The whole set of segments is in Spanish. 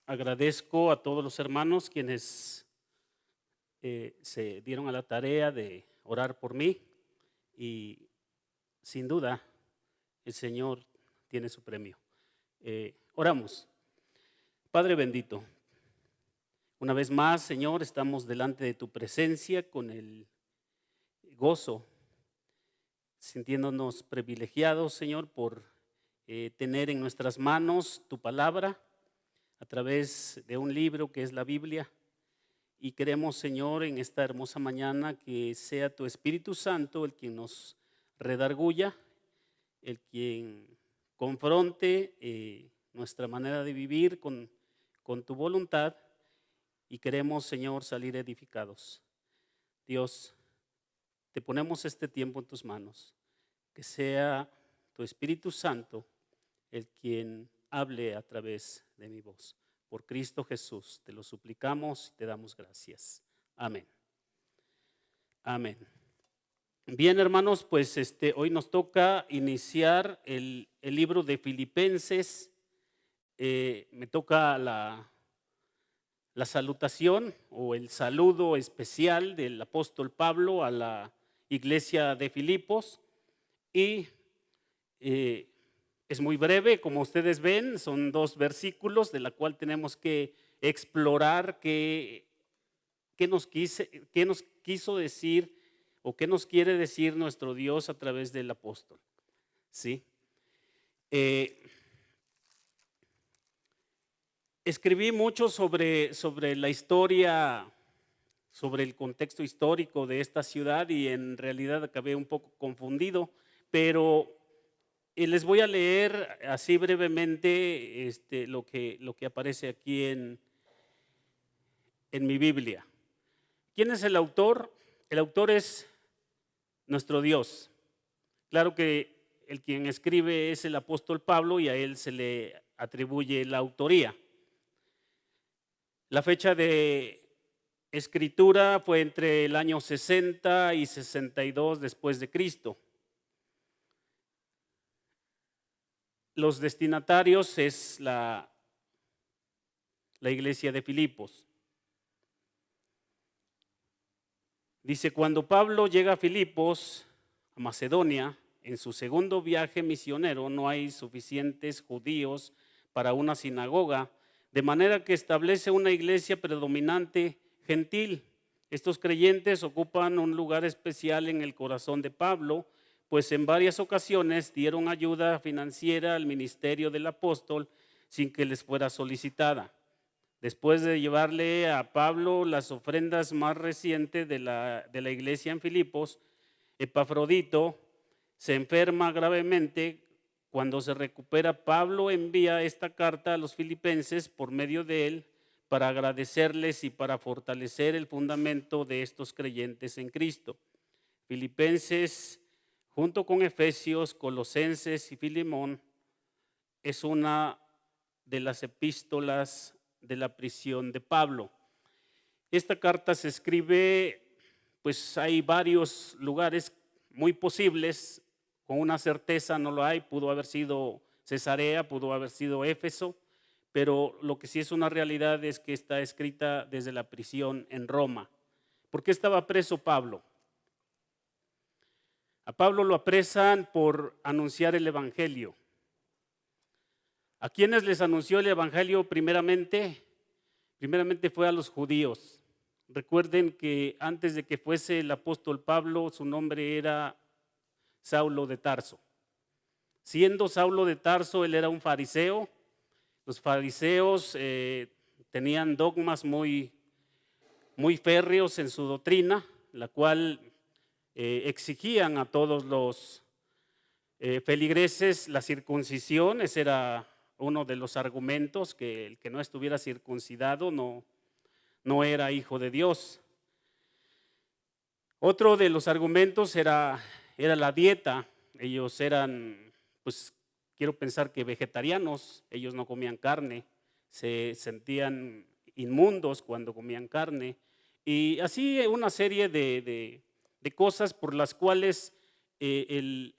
Agradezco a todos los hermanos quienes se dieron a la tarea de orar por mí y sin duda el Señor tiene su premio. Oramos. Padre bendito, una vez más, Señor, estamos delante de tu presencia con el gozo, sintiéndonos privilegiados, Señor, por tener en nuestras manos tu palabra a través de un libro que es la Biblia. Y queremos, Señor, en esta hermosa mañana que sea tu Espíritu Santo el quien nos redarguya, el quien confronte nuestra manera de vivir con tu voluntad, y queremos, Señor, salir edificados. Dios, te ponemos este tiempo en tus manos, que sea tu Espíritu Santo el quien hable a través de mi voz. Por Cristo Jesús te lo suplicamos y te damos gracias. Amén. Amén. Bien, hermanos, pues hoy nos toca iniciar el libro de Filipenses. Me toca la salutación o el saludo especial del apóstol Pablo a la iglesia de Filipos. Y es muy breve, como ustedes ven, son 2 versículos de la cual tenemos que explorar qué nos quiso decir o qué nos quiere decir nuestro Dios a través del apóstol. ¿Sí? Escribí mucho sobre la historia, sobre el contexto histórico de esta ciudad y en realidad acabé un poco confundido, pero les voy a leer así brevemente lo que aparece aquí en mi Biblia. ¿Quién es el autor? El autor es nuestro Dios. Claro que el quien escribe es el apóstol Pablo y a él se le atribuye la autoría. La fecha de escritura fue entre el año 60 y 62 después de Cristo. Los destinatarios es la iglesia de Filipos. Dice, cuando Pablo llega a Filipos, a Macedonia, en su segundo viaje misionero, no hay suficientes judíos para una sinagoga, de manera que establece una iglesia predominante gentil. Estos creyentes ocupan un lugar especial en el corazón de Pablo, pues en varias ocasiones dieron ayuda financiera al ministerio del apóstol sin que les fuera solicitada. Después de llevarle a Pablo las ofrendas más recientes de la iglesia en Filipos, Epafrodito se enferma gravemente. Cuando se recupera, Pablo envía esta carta a los filipenses por medio de él para agradecerles y para fortalecer el fundamento de estos creyentes en Cristo. Filipenses, junto con Efesios, Colosenses y Filemón, es una de las epístolas de la prisión de Pablo. Esta carta se escribe, pues hay varios lugares muy posibles, con una certeza no lo hay, pudo haber sido Cesarea, pudo haber sido Éfeso, pero lo que sí es una realidad es que está escrita desde la prisión en Roma. ¿Por qué estaba preso Pablo? A Pablo lo apresan por anunciar el evangelio. ¿A quiénes les anunció el evangelio primeramente? Primeramente fue a los judíos. Recuerden que antes de que fuese el apóstol Pablo, su nombre era Saulo de Tarso. Siendo Saulo de Tarso, él era un fariseo. Los fariseos tenían dogmas muy férreos en su doctrina, la cual exigían a todos los feligreses la circuncisión. Ese era uno de los argumentos, que el que no estuviera circuncidado no era hijo de Dios. Otro de los argumentos era la dieta. Ellos eran, pues quiero pensar que vegetarianos, ellos no comían carne, se sentían inmundos cuando comían carne Y así una serie de cosas por las cuales el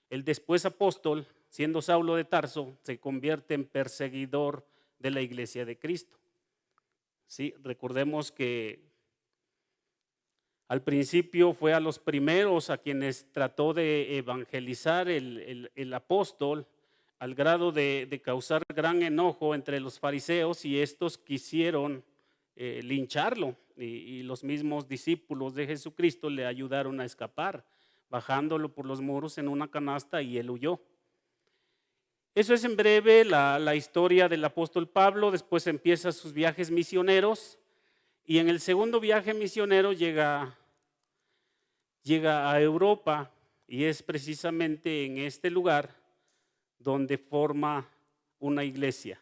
después apóstol, siendo Saulo de Tarso, se convierte en perseguidor de la iglesia de Cristo. Sí, recordemos que al principio fue a los primeros a quienes trató de evangelizar el apóstol, al grado de causar gran enojo entre los fariseos, y estos quisieron lincharlo, y los mismos discípulos de Jesucristo le ayudaron a escapar, bajándolo por los muros en una canasta, y él huyó. Eso es en breve la historia del apóstol Pablo. Después empieza sus viajes misioneros, y en el segundo viaje misionero llega a Europa, y es precisamente en este lugar donde forma una iglesia.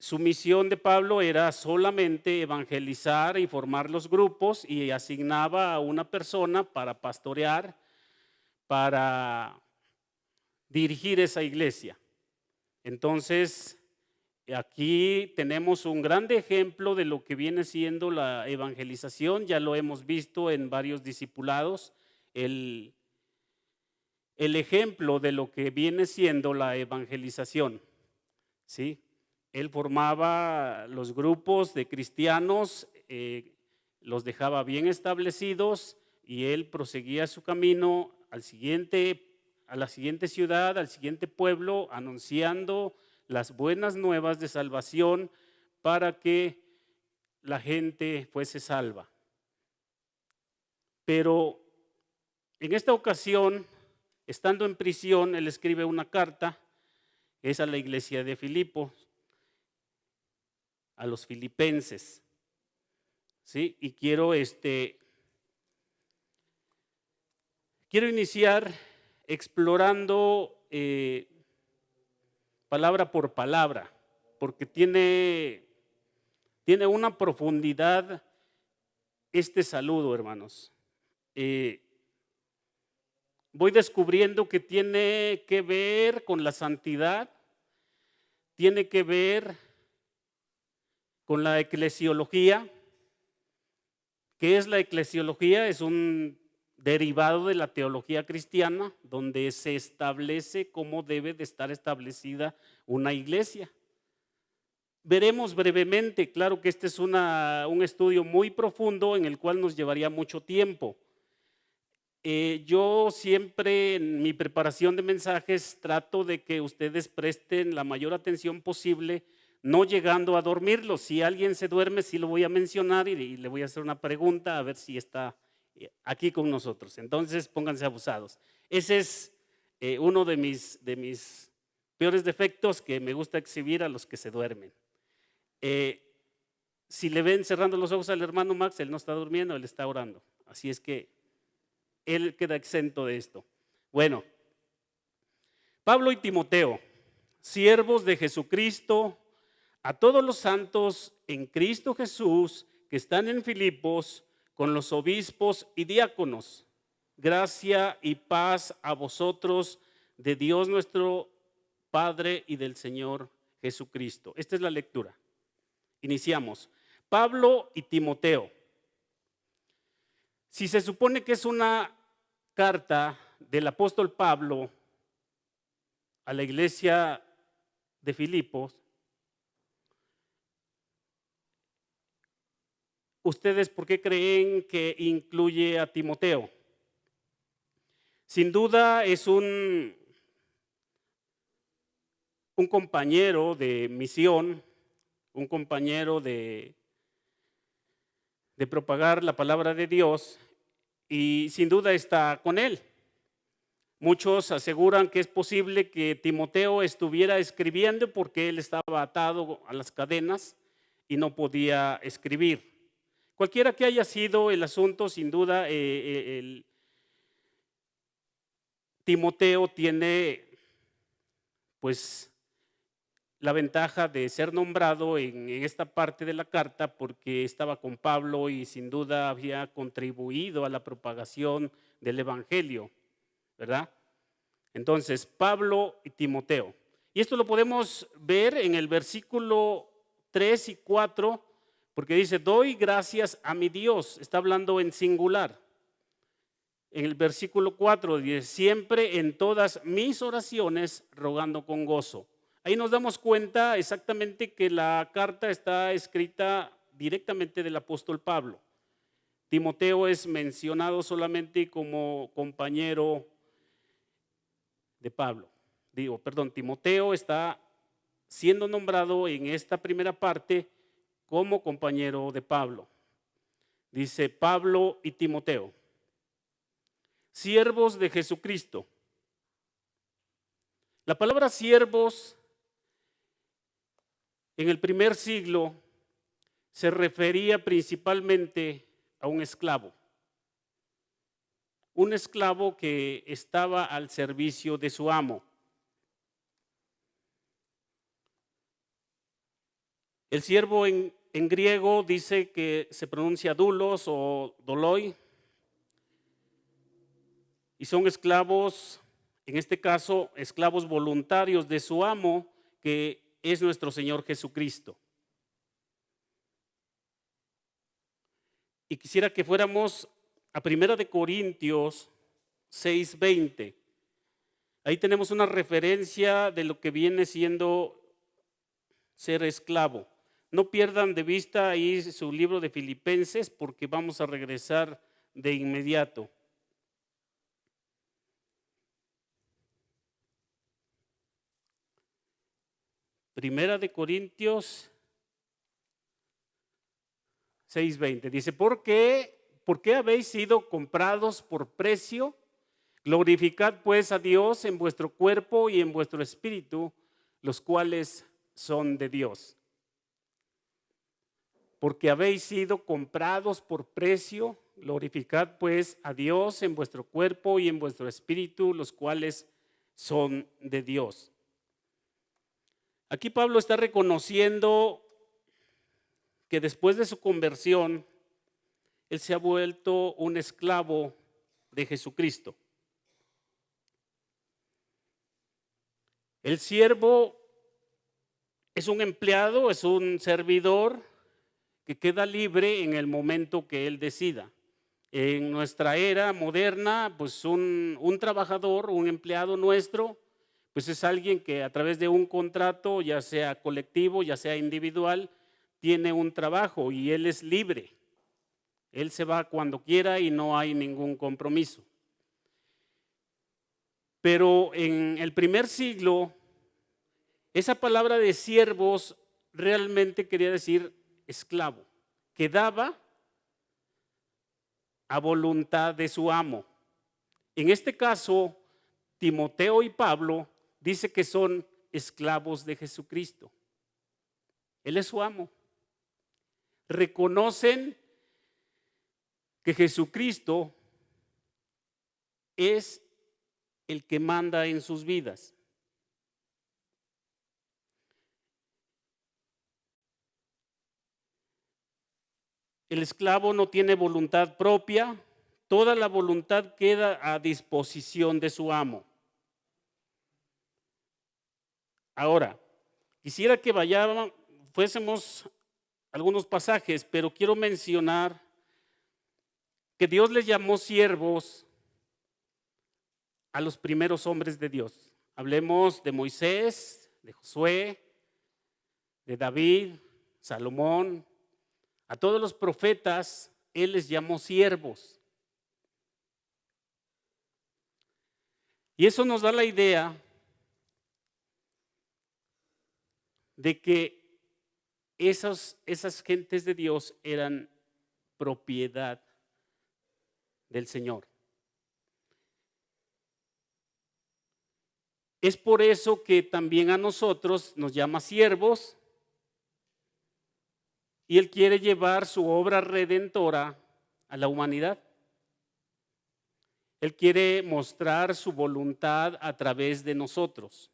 Su misión de Pablo era solamente evangelizar y formar los grupos, y asignaba a una persona para pastorear, para dirigir esa iglesia. Entonces, aquí tenemos un grande ejemplo de lo que viene siendo la evangelización. Ya lo hemos visto en varios discipulados, el ejemplo de lo que viene siendo la evangelización, ¿sí? Él formaba los grupos de cristianos, los dejaba bien establecidos, y él proseguía su camino a la siguiente ciudad, al siguiente pueblo, anunciando las buenas nuevas de salvación para que la gente fuese salva. Pero en esta ocasión, estando en prisión, él escribe una carta, es a la iglesia de Filipos, a los filipenses, ¿sí? Y quiero iniciar explorando palabra por palabra, porque tiene una profundidad este saludo, hermanos. Voy descubriendo que tiene que ver con la santidad, tiene que ver con la eclesiología. ¿Qué es la eclesiología? Es un derivado de la teología cristiana, donde se establece cómo debe de estar establecida una iglesia. Veremos brevemente, claro que este es un estudio muy profundo en el cual nos llevaría mucho tiempo. Yo siempre en mi preparación de mensajes trato de que ustedes presten la mayor atención posible, no llegando a dormirlos. Si alguien se duerme, sí lo voy a mencionar y le voy a hacer una pregunta a ver si está aquí con nosotros. Entonces pónganse abusados. Ese es uno de mis peores defectos, que me gusta exhibir a los que se duermen. Si le ven cerrando los ojos al hermano Max, él no está durmiendo, él está orando. Así es que él queda exento de esto. Bueno, Pablo y Timoteo, siervos de Jesucristo, a todos los santos en Cristo Jesús que están en Filipos, con los obispos y diáconos, gracia y paz a vosotros de Dios nuestro Padre y del Señor Jesucristo. Esta es la lectura. Iniciamos. Pablo y Timoteo. Si se supone que es una carta del apóstol Pablo a la iglesia de Filipos, ¿ustedes por qué creen que incluye a Timoteo? Sin duda es un compañero de misión, un compañero de propagar la palabra de Dios, y sin duda está con él. Muchos aseguran que es posible que Timoteo estuviera escribiendo porque él estaba atado a las cadenas y no podía escribir. Cualquiera que haya sido el asunto, sin duda, Timoteo tiene pues la ventaja de ser nombrado en esta parte de la carta porque estaba con Pablo y sin duda había contribuido a la propagación del evangelio, ¿verdad? Entonces, Pablo y Timoteo. Y esto lo podemos ver en el versículo 3 y 4, Porque dice, doy gracias a mi Dios. Está hablando en singular. En el versículo 4 dice, siempre en todas mis oraciones rogando con gozo. Ahí nos damos cuenta exactamente que la carta está escrita directamente del apóstol Pablo. Timoteo es mencionado solamente como compañero de Pablo. Timoteo está siendo nombrado en esta primera parte como compañero de Pablo. Dice Pablo y Timoteo, siervos de Jesucristo. La palabra siervos en el primer siglo se refería principalmente a un esclavo. Un esclavo que estaba al servicio de su amo. El siervo en griego dice que se pronuncia doulos o doloi. Y son esclavos, en este caso, esclavos voluntarios de su amo, que es nuestro Señor Jesucristo. Y quisiera que fuéramos a 1 Corintios 6:20. Ahí tenemos una referencia de lo que viene siendo ser esclavo. No pierdan de vista ahí su libro de Filipenses porque vamos a regresar de inmediato. Primera de Corintios 6:20 dice, ¿por qué habéis sido comprados por precio? Glorificad pues a Dios en vuestro cuerpo y en vuestro espíritu, los cuales son de Dios. Porque habéis sido comprados por precio, glorificad pues a Dios en vuestro cuerpo y en vuestro espíritu, los cuales son de Dios. Aquí Pablo está reconociendo que después de su conversión, él se ha vuelto un esclavo de Jesucristo. El siervo es un empleado, es un servidor que queda libre en el momento que él decida. En nuestra era moderna, pues un trabajador, un empleado nuestro, pues es alguien que a través de un contrato, ya sea colectivo, ya sea individual, tiene un trabajo y él es libre. Él se va cuando quiera y no hay ningún compromiso. Pero en el primer siglo, esa palabra de siervos realmente quería decir esclavo, que daba a voluntad de su amo. En este caso, Timoteo y Pablo dice que son esclavos de Jesucristo. Él es su amo. Reconocen que Jesucristo es el que manda en sus vidas. El esclavo no tiene voluntad propia, toda la voluntad queda a disposición de su amo. Ahora, quisiera que fuésemos algunos pasajes, pero quiero mencionar que Dios les llamó siervos a los primeros hombres de Dios. Hablemos de Moisés, de Josué, de David, Salomón. A todos los profetas Él les llamó siervos. Y eso nos da la idea de que esas gentes de Dios eran propiedad del Señor. Es por eso que también a nosotros nos llama siervos y Él quiere llevar su obra redentora a la humanidad. Él quiere mostrar su voluntad a través de nosotros.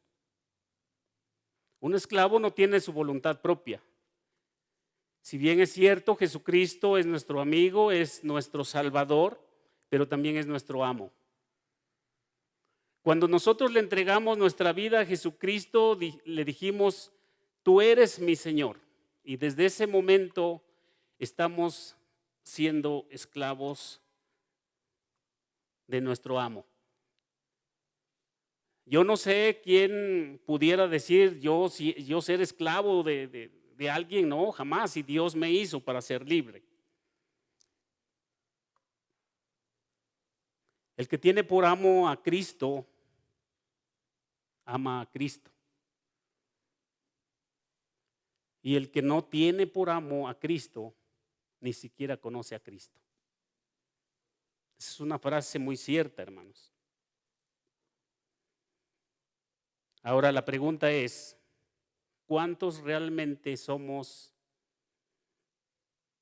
Un esclavo no tiene su voluntad propia. Si bien es cierto, Jesucristo es nuestro amigo, es nuestro Salvador, pero también es nuestro amo. Cuando nosotros le entregamos nuestra vida a Jesucristo, le dijimos, tú eres mi Señor. Y desde ese momento estamos siendo esclavos de nuestro amo. Yo no sé quién pudiera decir yo ser esclavo de alguien, no, jamás, y Dios me hizo para ser libre. El que tiene por amo a Cristo, ama a Cristo. Y el que no tiene por amo a Cristo, ni siquiera conoce a Cristo. Es una frase muy cierta, hermanos. Ahora la pregunta es, ¿cuántos realmente somos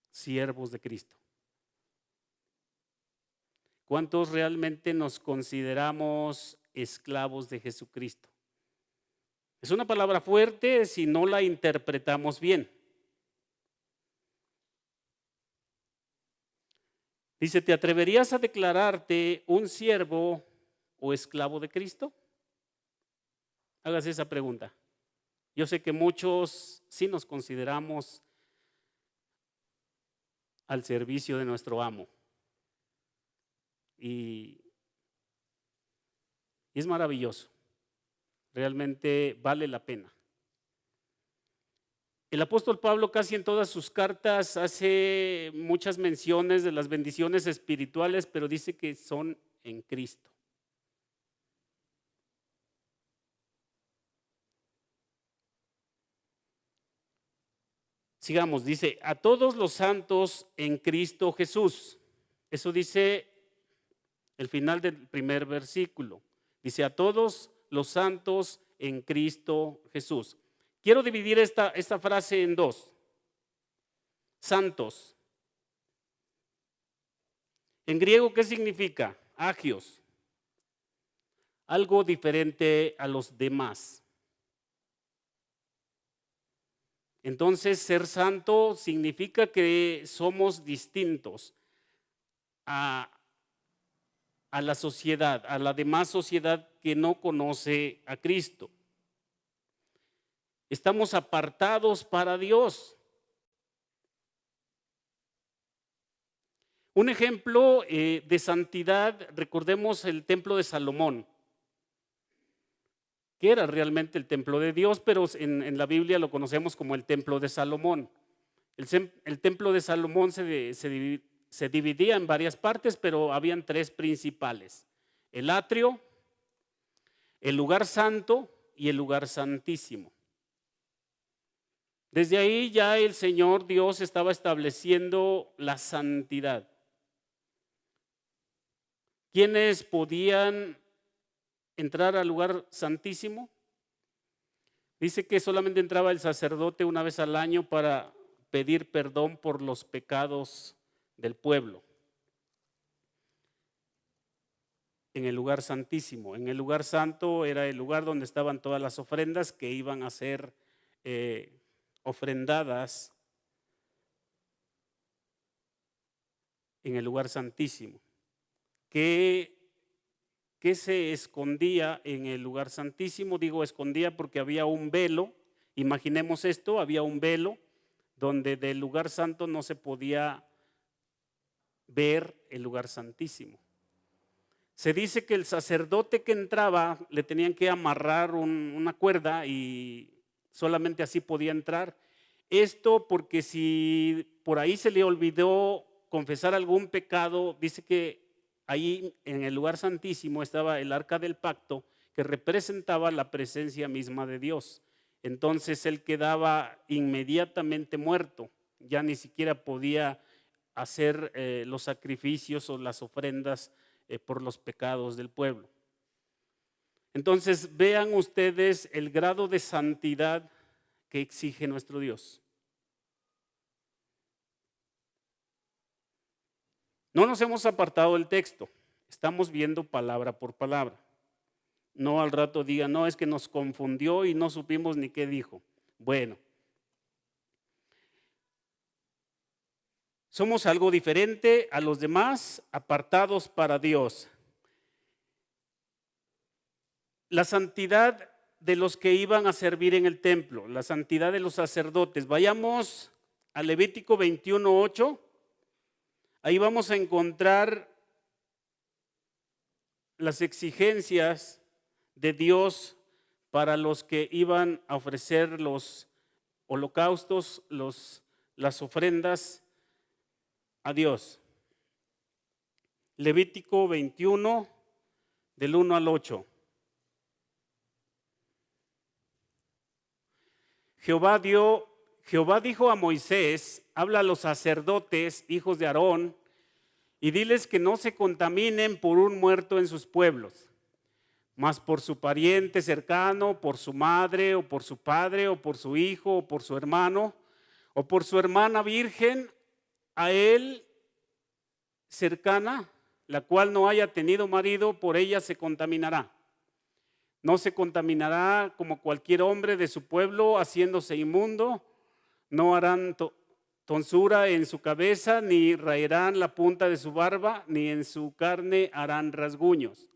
siervos de Cristo? ¿Cuántos realmente nos consideramos esclavos de Jesucristo? Es una palabra fuerte si no la interpretamos bien. Dice, ¿te atreverías a declararte un siervo o esclavo de Cristo? Hágase esa pregunta. Yo sé que muchos sí nos consideramos al servicio de nuestro amo. Y es maravilloso. Realmente vale la pena. El apóstol Pablo casi en todas sus cartas hace muchas menciones de las bendiciones espirituales, pero dice que son en Cristo. Sigamos, dice, a todos los santos en Cristo Jesús. Eso dice el final del primer versículo. Dice, a todos los santos en Cristo Jesús. Quiero dividir esta frase en dos. Santos. En griego, ¿qué significa? Agios. Algo diferente a los demás. Entonces, ser santo significa que somos distintos a la sociedad, a la demás sociedad que no conoce a Cristo. Estamos apartados para Dios. Un ejemplo de santidad, recordemos el templo de Salomón, que era realmente el templo de Dios, pero en la Biblia lo conocemos como el templo de Salomón. El templo de Salomón se dividía en varias partes, pero habían tres principales: el atrio, el lugar santo y el lugar santísimo. Desde ahí ya el Señor Dios estaba estableciendo la santidad. ¿Quiénes podían entrar al lugar santísimo? Dice que solamente entraba el sacerdote una vez al año para pedir perdón por los pecados del pueblo. En el lugar santísimo. En el lugar santo era el lugar donde estaban todas las ofrendas que iban a ser ofrendadas en el lugar santísimo. ¿Qué se escondía en el lugar santísimo? Digo escondía porque había un velo. Imaginemos esto, había un velo donde del lugar santo no se podía ver el lugar santísimo. Se dice que el sacerdote que entraba le tenían que amarrar una cuerda y solamente así podía entrar. Esto porque si por ahí se le olvidó confesar algún pecado, dice que ahí en el lugar santísimo estaba el arca del pacto que representaba la presencia misma de Dios. Entonces él quedaba inmediatamente muerto, ya ni siquiera podía hacer los sacrificios o las ofrendas por los pecados del pueblo. Entonces vean ustedes el grado de santidad que exige nuestro Dios. No nos hemos apartado del texto, estamos viendo palabra por palabra. No al rato digan, no, es que nos confundió y no supimos ni qué dijo. Bueno, somos algo diferente a los demás, apartados para Dios. La santidad de los que iban a servir en el templo, la santidad de los sacerdotes. Vayamos a Levítico 21:8, ahí vamos a encontrar las exigencias de Dios para los que iban a ofrecer los holocaustos, las ofrendas a Dios. Levítico 21, del 1 al 8. Jehová dijo a Moisés: habla a los sacerdotes, hijos de Aarón, y diles que no se contaminen por un muerto en sus pueblos, mas por su pariente cercano, por su madre, o por su padre, o por su hijo, o por su hermano, o por su hermana virgen, a él cercana, la cual no haya tenido marido, por ella se contaminará. No se contaminará como cualquier hombre de su pueblo, haciéndose inmundo. No harán tonsura en su cabeza, ni raerán la punta de su barba, ni en su carne harán rasguños.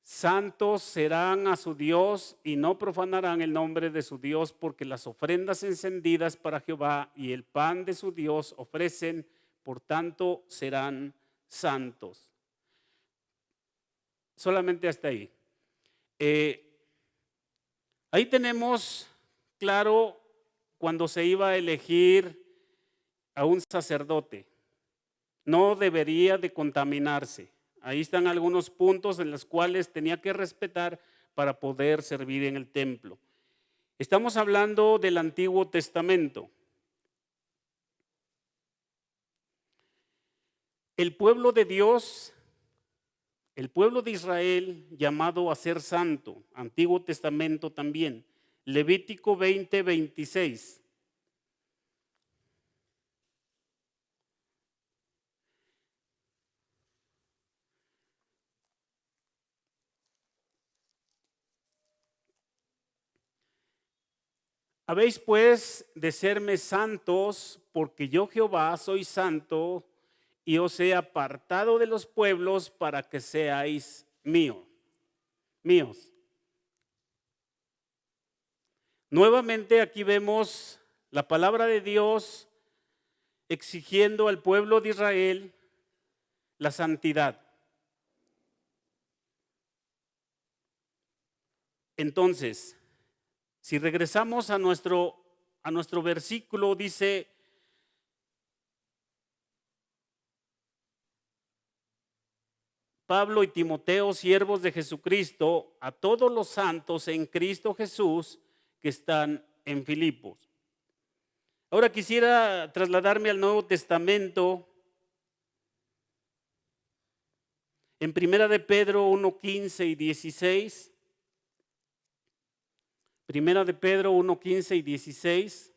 Santos serán a su Dios y no profanarán el nombre de su Dios, porque las ofrendas encendidas para Jehová y el pan de su Dios ofrecen, por tanto serán santos. Solamente hasta ahí. Ahí tenemos claro cuando se iba a elegir a un sacerdote. No debería de contaminarse. Ahí están algunos puntos en los cuales tenía que respetar para poder servir en el templo. Estamos hablando del Antiguo Testamento. El pueblo de Dios, el pueblo de Israel, llamado a ser santo, Antiguo Testamento también, Levítico 20:26. Habéis pues de serme santos, porque yo Jehová soy santo, y os he apartado de los pueblos para que seáis míos. Nuevamente aquí vemos la palabra de Dios exigiendo al pueblo de Israel la santidad. Entonces, si regresamos a nuestro versículo, dice: Pablo y Timoteo, siervos de Jesucristo, a todos los santos en Cristo Jesús que están en Filipos. Ahora quisiera trasladarme al Nuevo Testamento, en Primera de Pedro 1:15 y 16. Primera de Pedro 1:15 y 16.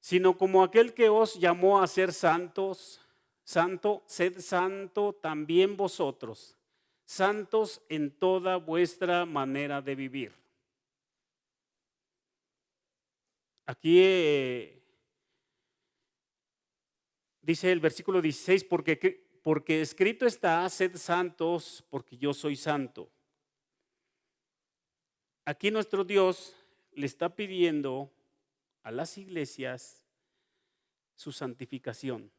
Sino como aquel que os llamó a ser santos, sed santo también vosotros, santos en toda vuestra manera de vivir. Aquí dice el versículo 16, porque escrito está: sed santos, porque yo soy santo. Aquí nuestro Dios le está pidiendo a las iglesias su santificación.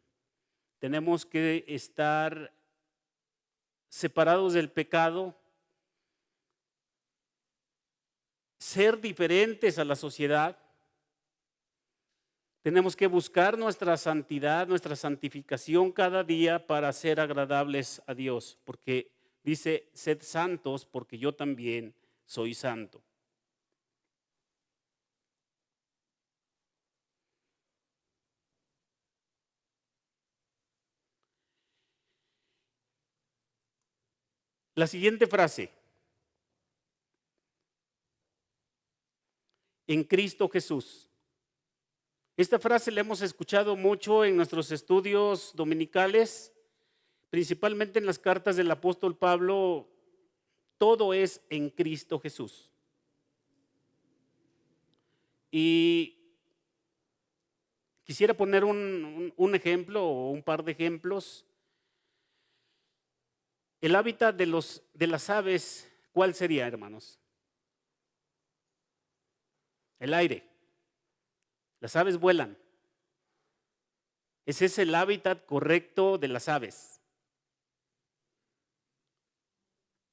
Tenemos que estar separados del pecado, ser diferentes a la sociedad. Tenemos que buscar nuestra santidad, nuestra santificación cada día para ser agradables a Dios, porque dice: sed santos, porque yo también soy santo. La siguiente frase: en Cristo Jesús. Esta frase la hemos escuchado mucho en nuestros estudios dominicales, principalmente en las cartas del apóstol Pablo. Todo es en Cristo Jesús. Y Quisiera poner un ejemplo o un par de ejemplos. El hábitat de las aves, ¿cuál sería, hermanos? El aire. Las aves vuelan. Ese es el hábitat correcto de las aves.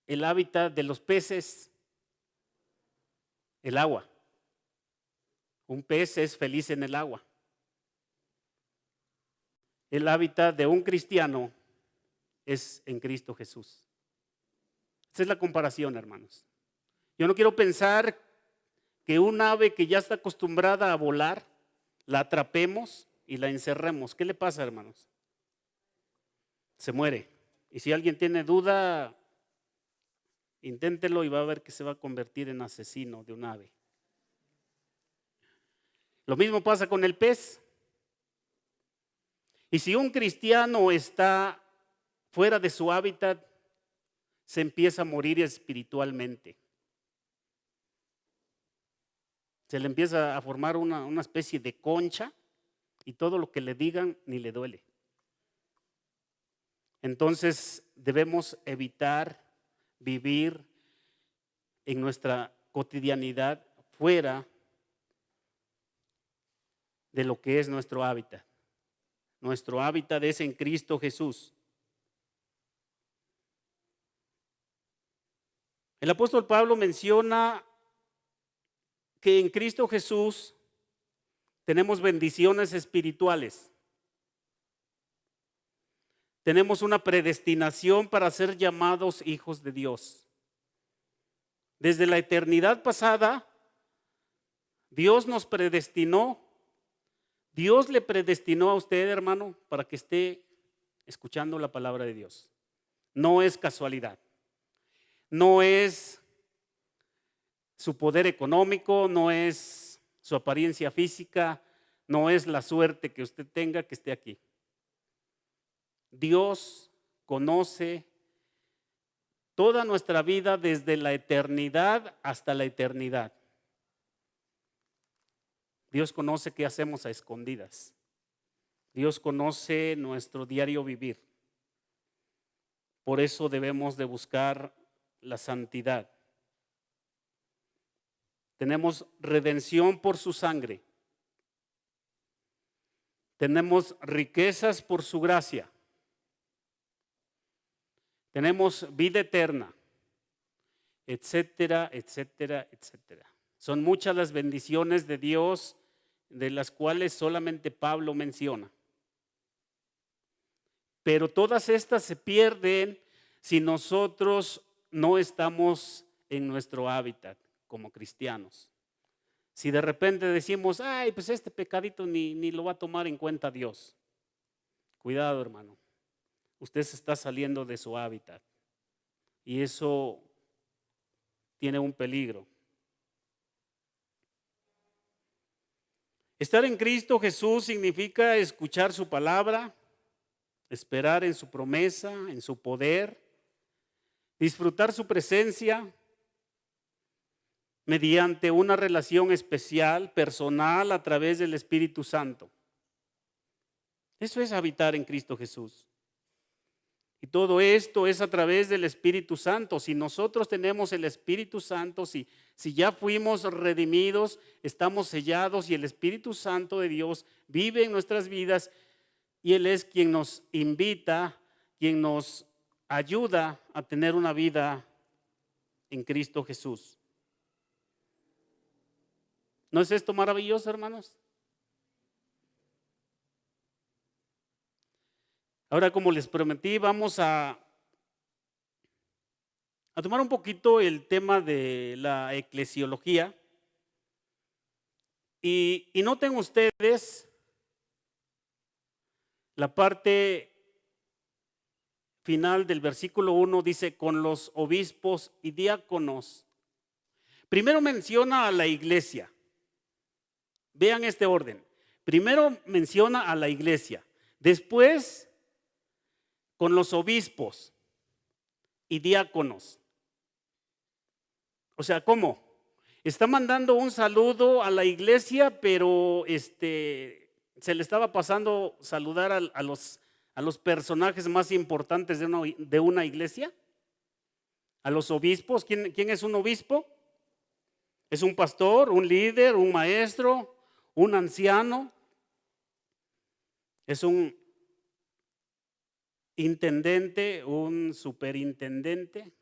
El hábitat de los peces, el agua. Un pez es feliz en el agua. El hábitat de un cristiano es en Cristo Jesús. Esa es la comparación, hermanos. Yo no quiero pensar que un ave que ya está acostumbrada a volar, la atrapemos y la encerremos. ¿Qué le pasa, hermanos? Se muere. Y si alguien tiene duda, inténtelo y va a ver que se va a convertir en asesino de un ave. Lo mismo pasa con el pez. Y si un cristiano está fuera de su hábitat, se empieza a morir espiritualmente. Se le empieza a formar una especie de concha y todo lo que le digan ni le duele. Entonces debemos evitar vivir en nuestra cotidianidad fuera de lo que es nuestro hábitat. Nuestro hábitat es en Cristo Jesús. El apóstol Pablo menciona que en Cristo Jesús tenemos bendiciones espirituales. Tenemos una predestinación para ser llamados hijos de Dios. Desde la eternidad pasada, Dios nos predestinó. Dios le predestinó a usted, hermano, para que esté escuchando la palabra de Dios. No es casualidad. No es su poder económico, no es su apariencia física, no es la suerte que usted tenga que esté aquí. Dios conoce toda nuestra vida desde la eternidad hasta la eternidad. Dios conoce qué hacemos a escondidas. Dios conoce nuestro diario vivir. Por eso debemos de buscar la santidad. Tenemos redención por su sangre. Tenemos riquezas por su gracia. Tenemos vida eterna, etcétera, etcétera, etcétera. Son muchas las bendiciones de Dios de las cuales solamente Pablo menciona. Pero todas estas se pierden si nosotros no estamos en nuestro hábitat como cristianos. Si de repente decimos, ay, pues este pecadito ni lo va a tomar en cuenta Dios. Cuidado, hermano. Usted se está saliendo de su hábitat y eso tiene un peligro. Estar en Cristo Jesús significa escuchar su palabra, esperar en su promesa, en su poder, disfrutar su presencia mediante una relación especial, personal, a través del Espíritu Santo. Eso es habitar en Cristo Jesús. Y todo esto es a través del Espíritu Santo. Si nosotros tenemos el Espíritu Santo, si ya fuimos redimidos, estamos sellados y el Espíritu Santo de Dios vive en nuestras vidas y Él es quien nos invita, quien nos ayuda a tener una vida en Cristo Jesús. ¿No es esto maravilloso, hermanos? Ahora, como les prometí, vamos a tomar un poquito el tema de la eclesiología. Y noten ustedes la parte final del versículo 1, dice, con los obispos y diáconos. Primero menciona a la iglesia. Vean este orden. Primero menciona a la iglesia. Después con los obispos y diáconos. O sea, ¿cómo? Está mandando un saludo a la iglesia, pero se le estaba pasando saludar a los personajes más importantes de una iglesia, a los obispos. ¿Quién es un obispo? Es un pastor, un líder, un maestro, un anciano, es un intendente, un superintendente.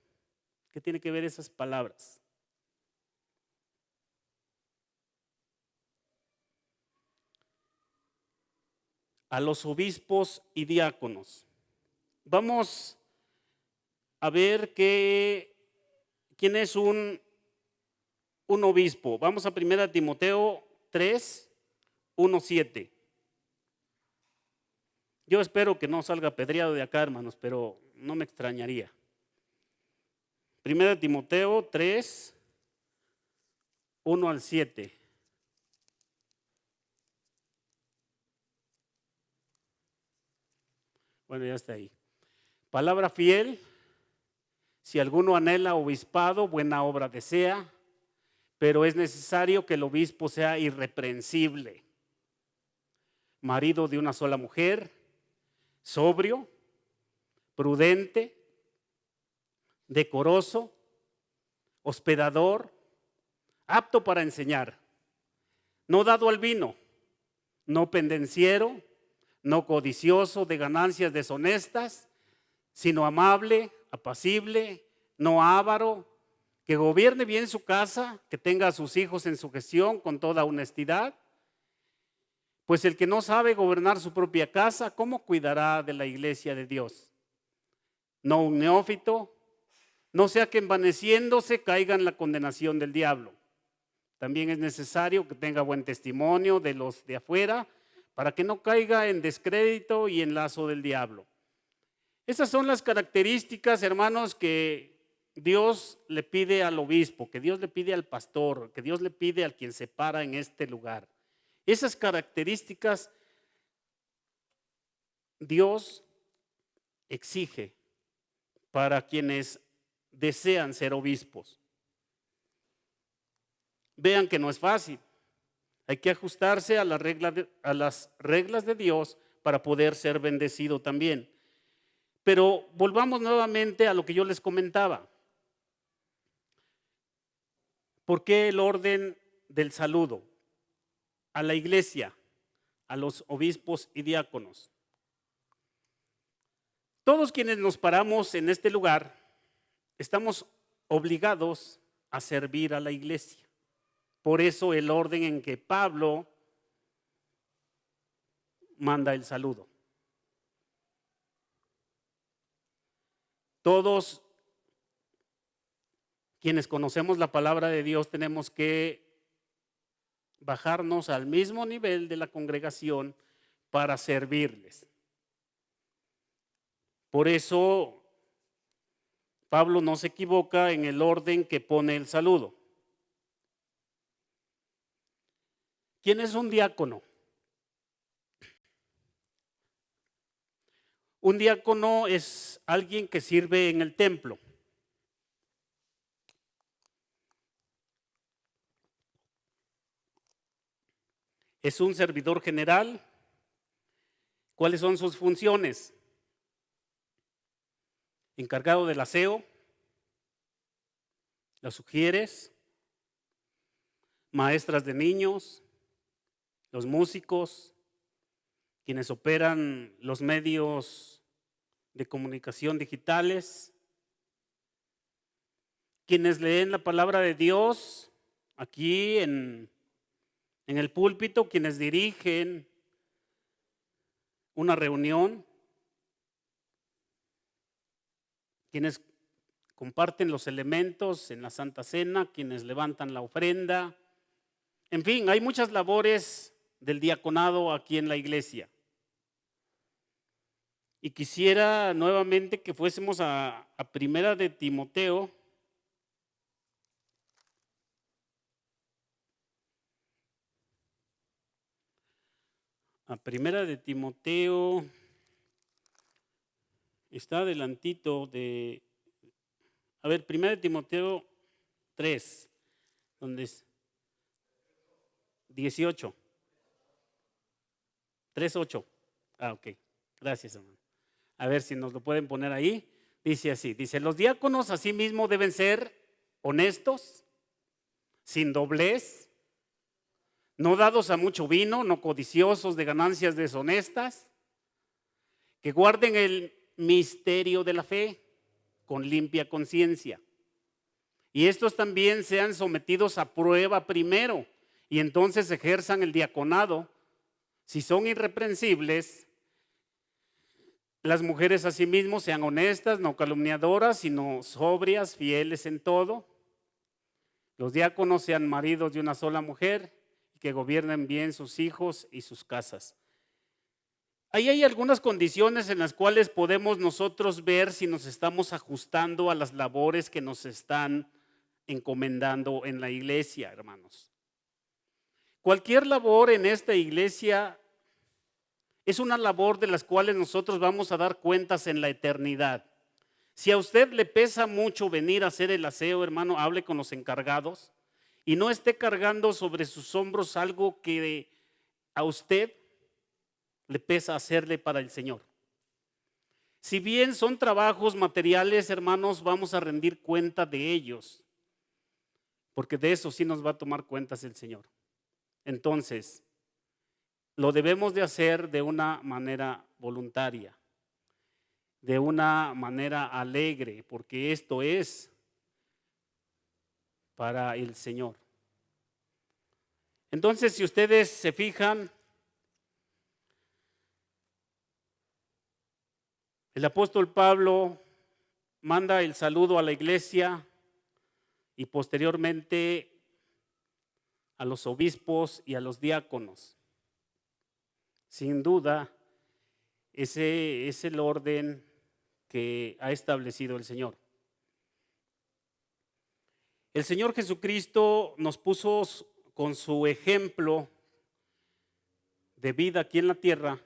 ¿Qué tiene que ver esas palabras? A los obispos y diáconos. Vamos a ver quién es un obispo. Vamos a 1 Timoteo 3, 1, 7. Yo espero que no salga apedreado de acá, hermanos, pero no me extrañaría. 1 Timoteo 3, 1 al 7. Bueno, ya está ahí. Palabra fiel. Si alguno anhela obispado, buena obra desea, pero es necesario que el obispo sea irreprensible, marido de una sola mujer, sobrio, prudente, decoroso, hospedador, apto para enseñar, no dado al vino, no pendenciero, no codicioso de ganancias deshonestas, sino amable, apacible, no avaro, que gobierne bien su casa, que tenga a sus hijos en su gestión con toda honestidad. Pues el que no sabe gobernar su propia casa, ¿cómo cuidará de la iglesia de Dios? No un neófito, no sea que envaneciéndose caiga en la condenación del diablo. También es necesario que tenga buen testimonio de los de afuera, para que no caiga en descrédito y en lazo del diablo. Esas son las características, hermanos, que Dios le pide al obispo, que Dios le pide al pastor, que Dios le pide al quien se para en este lugar. Esas características Dios exige para quienes desean ser obispos. Vean que no es fácil. Hay que ajustarse a las reglas de Dios para poder ser bendecido también. Pero volvamos nuevamente a lo que yo les comentaba. ¿Por qué el orden del saludo? A la iglesia, a los obispos y diáconos. Todos quienes nos paramos en este lugar estamos obligados a servir a la iglesia. Por eso el orden en que Pablo manda el saludo. Todos quienes conocemos la palabra de Dios tenemos que bajarnos al mismo nivel de la congregación para servirles. Por eso Pablo no se equivoca en el orden que pone el saludo. ¿Quién es un diácono? Un diácono es alguien que sirve en el templo. Es un servidor general. ¿Cuáles son sus funciones? Encargado del aseo, los ujieres, maestras de niños, los músicos, quienes operan los medios de comunicación digitales, quienes leen la palabra de Dios aquí en el púlpito, quienes dirigen una reunión, quienes comparten los elementos en la Santa Cena, quienes levantan la ofrenda. En fin, hay muchas labores del diaconado aquí en la iglesia. Y quisiera nuevamente que fuésemos a 1 de Timoteo. A 1 de Timoteo, está adelantito de, a ver, 1 de Timoteo 3, donde es 18. 3:8. Ok. Gracias, hermano. A ver si nos lo pueden poner ahí. Dice así, dice, los diáconos asimismo deben ser honestos, sin doblez, no dados a mucho vino, no codiciosos de ganancias deshonestas, que guarden el misterio de la fe con limpia conciencia. Y estos también sean sometidos a prueba primero y entonces ejerzan el diaconado. Si son irreprensibles, las mujeres asimismo sean honestas, no calumniadoras, sino sobrias, fieles en todo. Los diáconos sean maridos de una sola mujer y que gobiernen bien sus hijos y sus casas. Ahí hay algunas condiciones en las cuales podemos nosotros ver si nos estamos ajustando a las labores que nos están encomendando en la iglesia, hermanos. Cualquier labor en esta iglesia es una labor de las cuales nosotros vamos a dar cuentas en la eternidad. Si a usted le pesa mucho venir a hacer el aseo, hermano, hable con los encargados y no esté cargando sobre sus hombros algo que a usted le pesa hacerle para el Señor. Si bien son trabajos materiales, hermanos, vamos a rendir cuenta de ellos, porque de eso sí nos va a tomar cuentas el Señor. Entonces, lo debemos de hacer de una manera voluntaria, de una manera alegre, porque esto es para el Señor. Entonces, si ustedes se fijan, el apóstol Pablo manda el saludo a la iglesia y posteriormente a los obispos y a los diáconos. Sin duda, ese es el orden que ha establecido el Señor. El Señor Jesucristo nos puso con su ejemplo de vida aquí en la tierra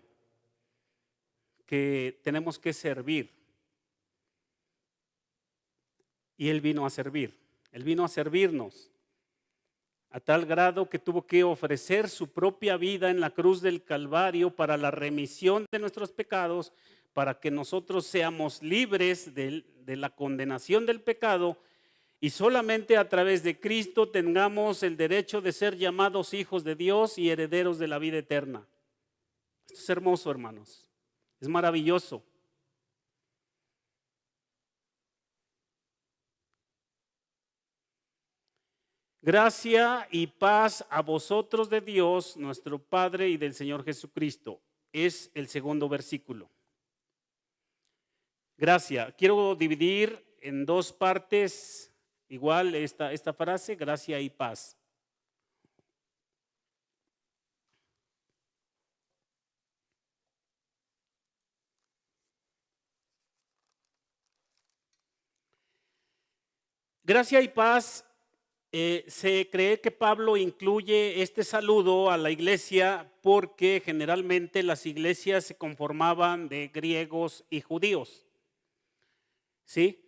que tenemos que servir. Y Él vino a servir, Él vino a servirnos a tal grado que tuvo que ofrecer su propia vida en la cruz del Calvario para la remisión de nuestros pecados, para que nosotros seamos libres de la condenación del pecado y solamente a través de Cristo tengamos el derecho de ser llamados hijos de Dios y herederos de la vida eterna. Esto es hermoso, hermanos, es maravilloso. Gracia y paz a vosotros de Dios, nuestro Padre, y del Señor Jesucristo. Es el segundo versículo. Gracia. Quiero dividir en dos partes, igual esta frase, gracia y paz. Gracia y paz. Se cree que Pablo incluye este saludo a la iglesia porque generalmente las iglesias se conformaban de griegos y judíos. ¿Sí?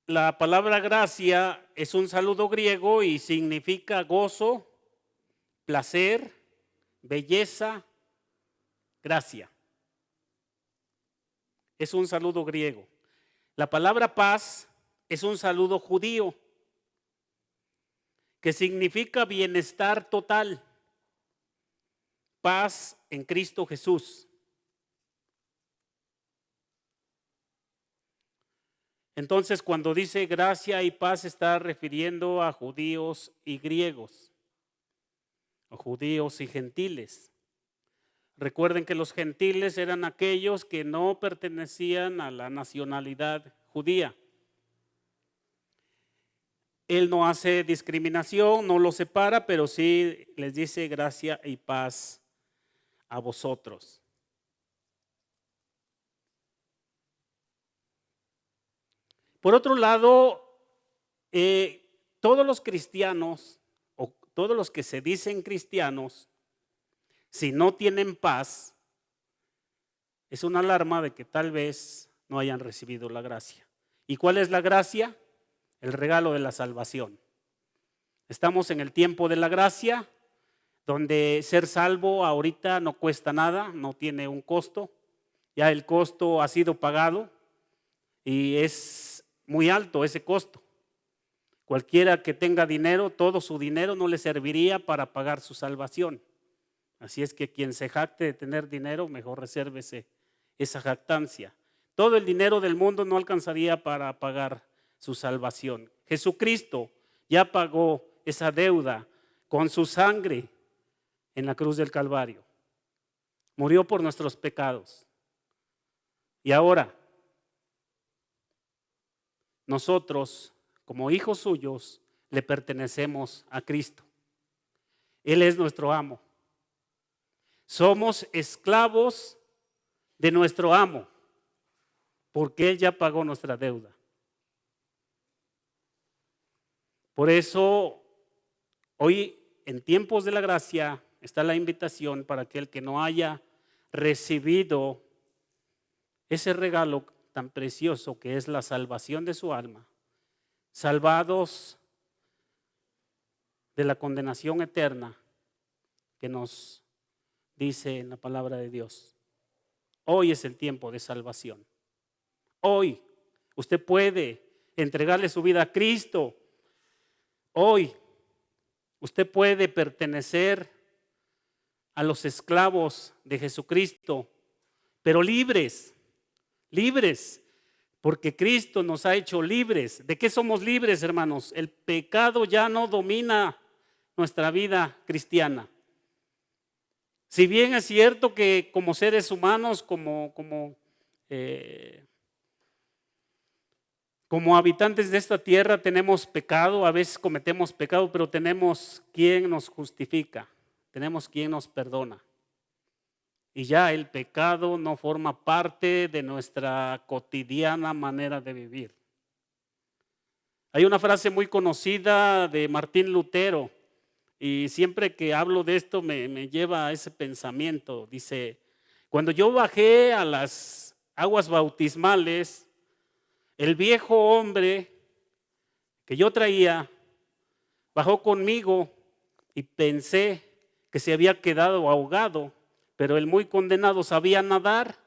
La palabra gracia es un saludo griego y significa gozo, placer, belleza, gracia. Es un saludo griego. La palabra paz es un saludo judío, que significa bienestar total, paz en Cristo Jesús. Entonces, cuando dice gracia y paz, se está refiriendo a judíos y griegos, a judíos y gentiles. Recuerden que los gentiles eran aquellos que no pertenecían a la nacionalidad judía. Él no hace discriminación, no los separa, pero sí les dice gracia y paz a vosotros. Por otro lado, todos los cristianos o todos los que se dicen cristianos, si no tienen paz, es una alarma de que tal vez no hayan recibido la gracia. ¿Y cuál es la gracia? El regalo de la salvación. Estamos en el tiempo de la gracia, donde ser salvo ahorita no cuesta nada, no tiene un costo. Ya el costo ha sido pagado y es muy alto ese costo. Cualquiera que tenga dinero, todo su dinero no le serviría para pagar su salvación. Así es que quien se jacte de tener dinero, mejor resérvese esa jactancia. Todo el dinero del mundo no alcanzaría para pagar su salvación. Jesucristo ya pagó esa deuda con su sangre en la cruz del Calvario. Murió por nuestros pecados. Y ahora, nosotros, como hijos suyos, le pertenecemos a Cristo. Él es nuestro amo. Somos esclavos de nuestro amo, porque Él ya pagó nuestra deuda. Por eso, hoy en tiempos de la gracia está la invitación para aquel que no haya recibido ese regalo tan precioso que es la salvación de su alma, salvados de la condenación eterna que nos dice en la palabra de Dios. Hoy es el tiempo de salvación. Hoy usted puede entregarle su vida a Cristo. Hoy usted puede pertenecer a los esclavos de Jesucristo, pero libres, porque Cristo nos ha hecho libres. ¿De qué somos libres, hermanos? El pecado ya no domina nuestra vida cristiana. Si bien es cierto que como seres humanos, como habitantes de esta tierra tenemos pecado, a veces cometemos pecado, pero tenemos quien nos justifica, tenemos quien nos perdona. Y ya el pecado no forma parte de nuestra cotidiana manera de vivir. Hay una frase muy conocida de Martín Lutero, y siempre que hablo de esto me lleva a ese pensamiento. Dice, cuando yo bajé a las aguas bautismales, el viejo hombre que yo traía bajó conmigo y pensé que se había quedado ahogado, pero el muy condenado sabía nadar,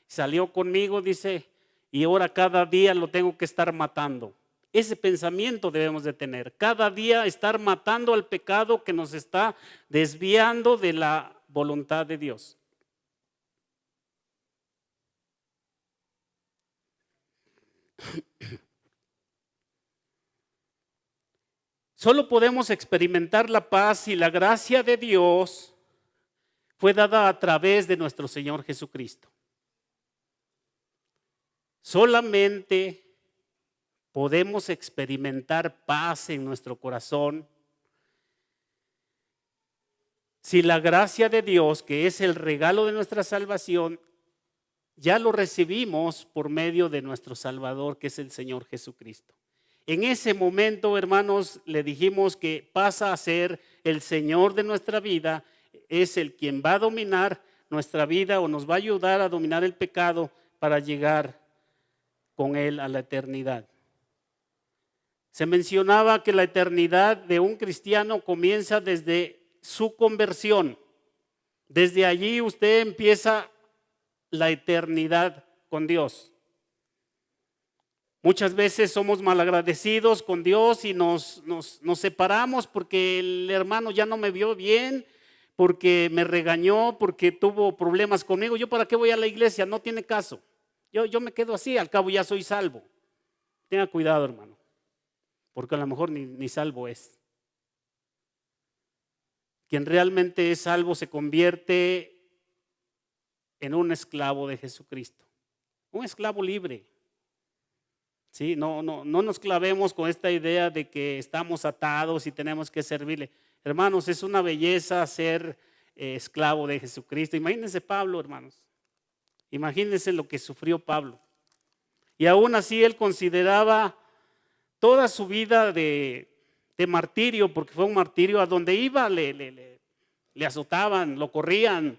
salió conmigo, dice, y ahora cada día lo tengo que estar matando. Ese pensamiento debemos de tener, cada día estar matando al pecado que nos está desviando de la voluntad de Dios. Solo podemos experimentar la paz y la gracia de Dios fue dada a través de nuestro Señor Jesucristo. Solamente podemos experimentar paz en nuestro corazón si la gracia de Dios, que es el regalo de nuestra salvación, ya lo recibimos por medio de nuestro Salvador, que es el Señor Jesucristo. En ese momento, hermanos, le dijimos que pasa a ser el Señor de nuestra vida, es el quien va a dominar nuestra vida o nos va a ayudar a dominar el pecado para llegar con Él a la eternidad. Se mencionaba que la eternidad de un cristiano comienza desde su conversión. Desde allí usted empieza la eternidad con Dios. Muchas veces somos malagradecidos con Dios y nos separamos porque el hermano ya no me vio bien, porque me regañó, porque tuvo problemas conmigo. ¿Yo para qué voy a la iglesia? No tiene caso. Yo me quedo así, al cabo ya soy salvo. Tenga cuidado, hermano, porque a lo mejor ni salvo es. Quien realmente es salvo se convierte en un esclavo de Jesucristo, un esclavo libre. Sí, no nos clavemos con esta idea de que estamos atados y tenemos que servirle. Hermanos, es una belleza ser esclavo de Jesucristo. Imagínense Pablo, hermanos. Imagínense lo que sufrió Pablo. Y aún así él consideraba toda su vida de martirio, porque fue un martirio. A donde iba le azotaban, lo corrían.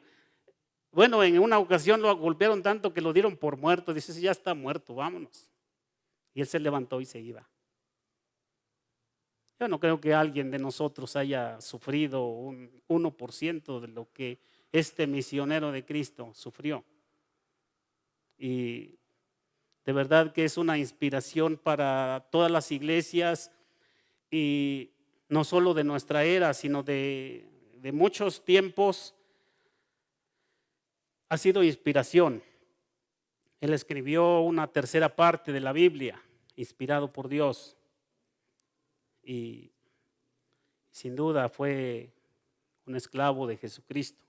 Bueno, en una ocasión lo golpearon tanto que lo dieron por muerto. Dice, ya está muerto, vámonos. Y él se levantó y se iba. Yo no creo que alguien de nosotros haya sufrido un 1% de lo que este misionero de Cristo sufrió. Y de verdad que es una inspiración para todas las iglesias, y no solo de nuestra era, sino de muchos tiempos. Ha sido inspiración. Él escribió una tercera parte de la Biblia, inspirado por Dios. Y sin duda fue un esclavo de Jesucristo.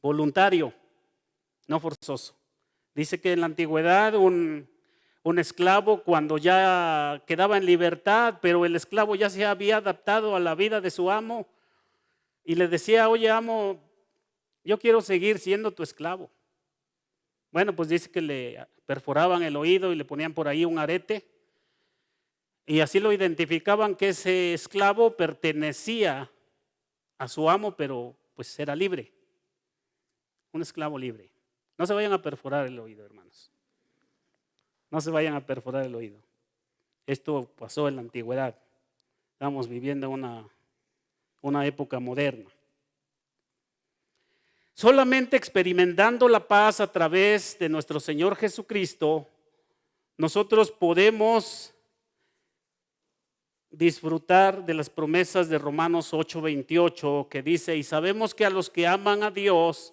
Voluntario, no forzoso. Dice que en la antigüedad un esclavo, cuando ya quedaba en libertad, pero el esclavo ya se había adaptado a la vida de su amo y le decía: oye, amo, yo quiero seguir siendo tu esclavo. Bueno, pues dice que le perforaban el oído y le ponían por ahí un arete, y así lo identificaban que ese esclavo pertenecía a su amo, pero pues era libre, un esclavo libre. No se vayan a perforar el oído, hermanos. No se vayan a perforar el oído. Esto pasó en la antigüedad. Estamos viviendo una época moderna. Solamente experimentando la paz a través de nuestro Señor Jesucristo, nosotros podemos disfrutar de las promesas de Romanos 8:28, que dice: y sabemos que a los que aman a Dios,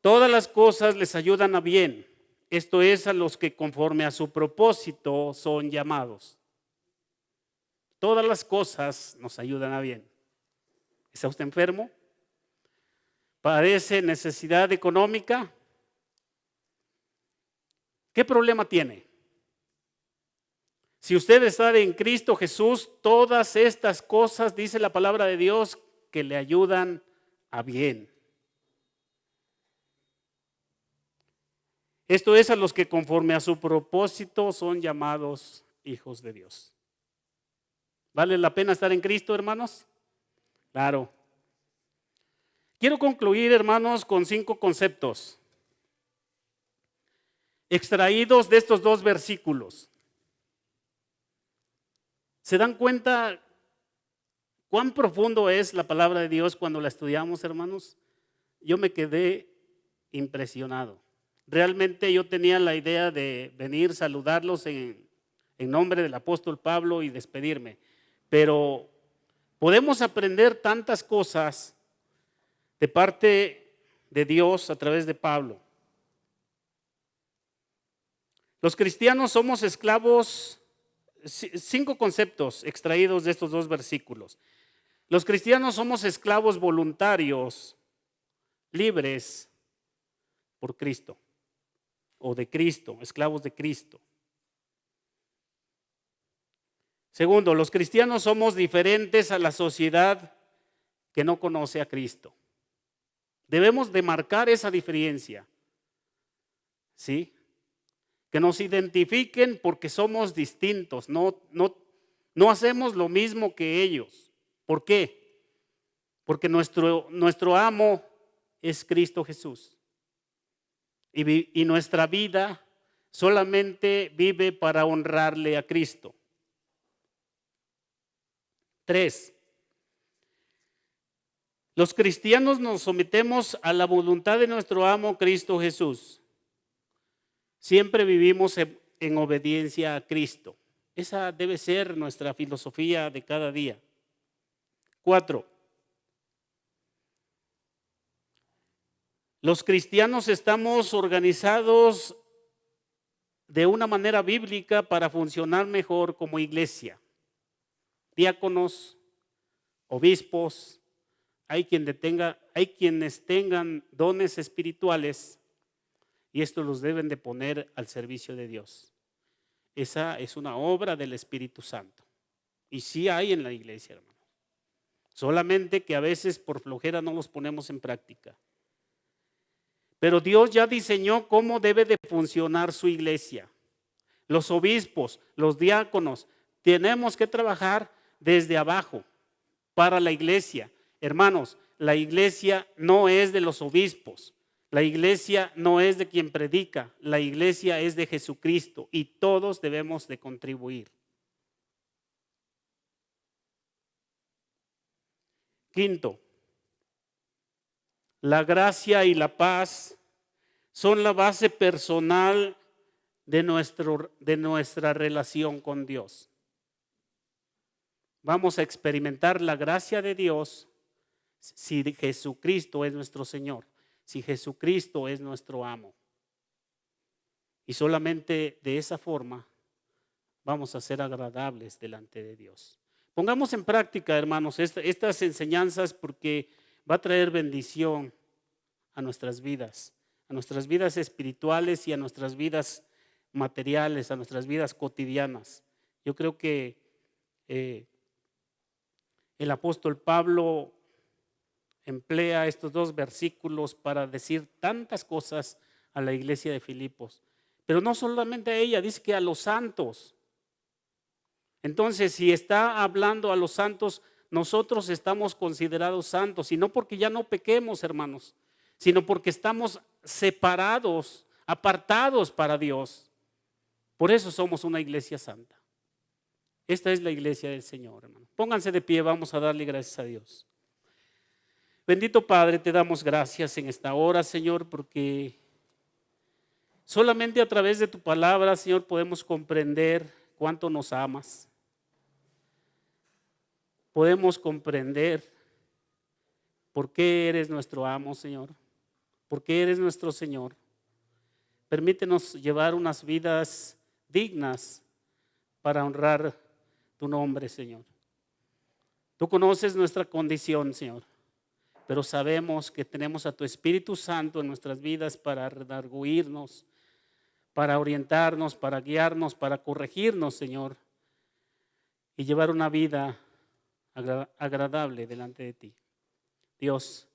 todas las cosas les ayudan a bien. Esto es, a los que conforme a su propósito son llamados. Todas las cosas nos ayudan a bien. ¿Está usted enfermo? ¿Padece necesidad económica? ¿Qué problema tiene? Si usted está en Cristo Jesús, todas estas cosas, dice la palabra de Dios, que le ayudan a bien. Esto es, a los que conforme a su propósito son llamados hijos de Dios. ¿Vale la pena estar en Cristo, hermanos? Claro. Quiero concluir, hermanos, con 5 conceptos extraídos de estos 2 versículos. ¿Se dan cuenta cuán profundo es la palabra de Dios cuando la estudiamos, hermanos? Yo me quedé impresionado. Realmente yo tenía la idea de venir, saludarlos en nombre del apóstol Pablo y despedirme. Pero podemos aprender tantas cosas de parte de Dios a través de Pablo. Los cristianos somos esclavos. 5 conceptos extraídos de estos 2 versículos. Los cristianos somos esclavos voluntarios, libres por Cristo, o de Cristo, esclavos de Cristo. Segundo, los cristianos somos diferentes a la sociedad que no conoce a Cristo. Debemos de marcar esa diferencia, ¿sí? Que nos identifiquen porque somos distintos, no hacemos lo mismo que ellos. ¿Por qué? Porque nuestro amo es Cristo Jesús. Y nuestra vida solamente vive para honrarle a Cristo. 3. Los cristianos nos sometemos a la voluntad de nuestro amo Cristo Jesús. Siempre vivimos en obediencia a Cristo. Esa debe ser nuestra filosofía de cada día. 4. Los cristianos estamos organizados de una manera bíblica para funcionar mejor como iglesia. Diáconos, obispos, hay quienes tengan dones espirituales, y estos los deben de poner al servicio de Dios. Esa es una obra del Espíritu Santo. Y sí hay en la iglesia, hermano. Solamente que a veces por flojera no los ponemos en práctica. Pero Dios ya diseñó cómo debe de funcionar su iglesia. Los obispos, los diáconos, tenemos que trabajar desde abajo para la iglesia. Hermanos, la iglesia no es de los obispos. La iglesia no es de quien predica, la iglesia es de Jesucristo y todos debemos de contribuir. Quinto, la gracia y la paz son la base personal de nuestra relación con Dios. Vamos a experimentar la gracia de Dios si Jesucristo es nuestro Señor, si Jesucristo es nuestro amo. Y solamente de esa forma vamos a ser agradables delante de Dios. Pongamos en práctica, hermanos, estas enseñanzas, porque va a traer bendición a nuestras vidas espirituales y a nuestras vidas materiales, a nuestras vidas cotidianas. Yo creo que el apóstol Pablo emplea estos 2 versículos para decir tantas cosas a la iglesia de Filipos, pero no solamente a ella, dice que a los santos. Entonces, si está hablando a los santos, nosotros estamos considerados santos, y no porque ya no pequemos, hermanos, sino porque estamos separados, apartados para Dios. Por eso somos una iglesia santa. Esta es la iglesia del Señor, hermano. Pónganse de pie, vamos a darle gracias a Dios. Bendito Padre, te damos gracias en esta hora, Señor, porque solamente a través de tu palabra, Señor, podemos comprender cuánto nos amas. Podemos comprender por qué eres nuestro amo, Señor, por qué eres nuestro Señor. Permítenos llevar unas vidas dignas para honrar tu nombre, Señor. Tú conoces nuestra condición, Señor, pero sabemos que tenemos a tu Espíritu Santo en nuestras vidas para redarguirnos, para orientarnos, para guiarnos, para corregirnos, Señor, y llevar una vida agradable delante de ti. Dios,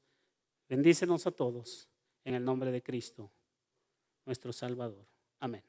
bendícenos a todos en el nombre de Cristo, nuestro Salvador. Amén.